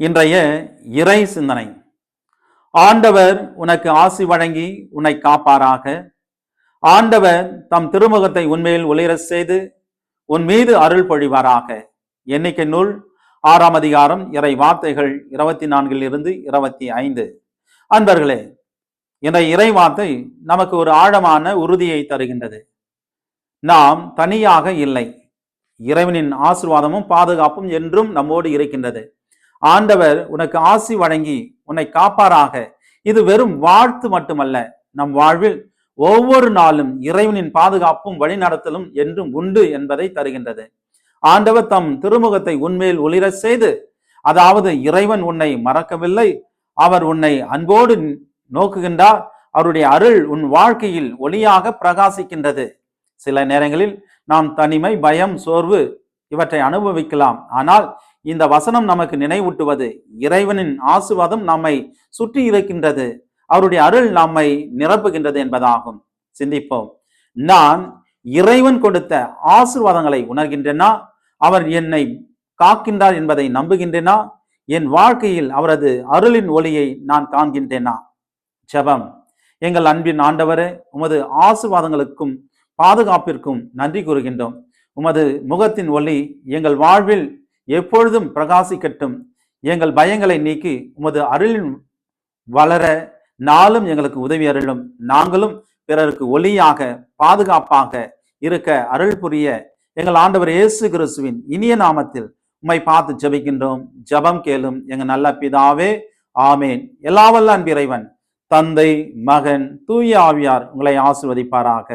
இன்றைய இறை சிந்தனை. ஆண்டவர் உனக்கு ஆசி வழங்கி உன்னை காப்பாராக. ஆண்டவர் தம் திருமுகத்தை உன்மேல் ஒளிர செய்து உன் மீது அருள் பொழிவாராக. எண்ணிக்கை நூல் 6ஆம் அதிகாரம் இறை வார்த்தைகள் 24 25. அன்பர்களே, இன்றைய இறை வார்த்தை நமக்கு ஒரு ஆழமான உறுதியை தருகின்றது. நாம் தனியாக இல்லை. இறைவனின் ஆசீர்வாதமும் பாதுகாப்பும் என்றும் நம்மோடு இருக்கின்றது. ஆண்டவர் உனக்கு ஆசி வழங்கி உன்னை காப்பாராக. இது வெறும் வாழ்த்து மட்டுமல்ல, நம் வாழ்வில் ஒவ்வொரு நாளும் இறைவனின் பாதுகாப்பும் வழிநடத்தலும் என்றும் உண்டு என்பதை தருகின்றது. ஆண்டவர் தம் திருமுகத்தை உன்மேல் ஒளிர செய்து, அதாவது இறைவன் உன்னை மறக்கவில்லை, அவர் உன்னை அன்போடு நோக்குகின்றார். அவருடைய அருள் உன் வாழ்க்கையில் ஒளியாக பிரகாசிக்கின்றது. சில நேரங்களில் நாம் தனிமை, பயம், சோர்வு இவற்றை அனுபவிக்கலாம். ஆனால் இந்த வசனம் நமக்கு நினைவூட்டுவது இறைவனின் ஆசீர்வாதம் நம்மை சுற்றி இருக்கின்றது, அவருடைய அருள் நம்மை நிரப்புகின்றது என்பதாகும். சிந்திப்போம். நான் இறைவன் கொடுத்த ஆசீர்வாதங்களை உணர்கின்றேனா? அவர் என்னை காக்கின்றார் என்பதை நம்புகின்றேனா? என் வாழ்க்கையில் அவரது அருளின் ஒளியை நான் காண்கின்றேனா? ஜெபம். எங்கள் அன்பின் ஆண்டவரே, உமது ஆசீர்வாதங்களுக்கும் பாதுகாப்பிற்கும் நன்றி கூறுகின்றோம். உமது முகத்தின் ஒளி எங்கள் வாழ்வில் எப்பொழுதும் பிரகாசிக்கட்டும். எங்கள் பயங்களை நீக்கி உமது அருளின் வளர நாளும் எங்களுக்கு உதவி அருளும். நாங்களும் பிறருக்கு ஒளியாக, பாதுகாப்பாக இருக்க அருள் புரிய எங்கள் ஆண்டவர் இயேசு கிறிஸ்துவின் இனிய நாமத்தில் உம்மை பார்த்து ஜெபிக்கின்றோம். ஜெபம் கேளும் எங்கள் நல்ல பிதாவே, ஆமேன். எல்லா வல்ல அன்பிறைவன், தந்தை, மகன், தூய ஆவியார் உங்களை ஆசீர்வதிப்பாராக.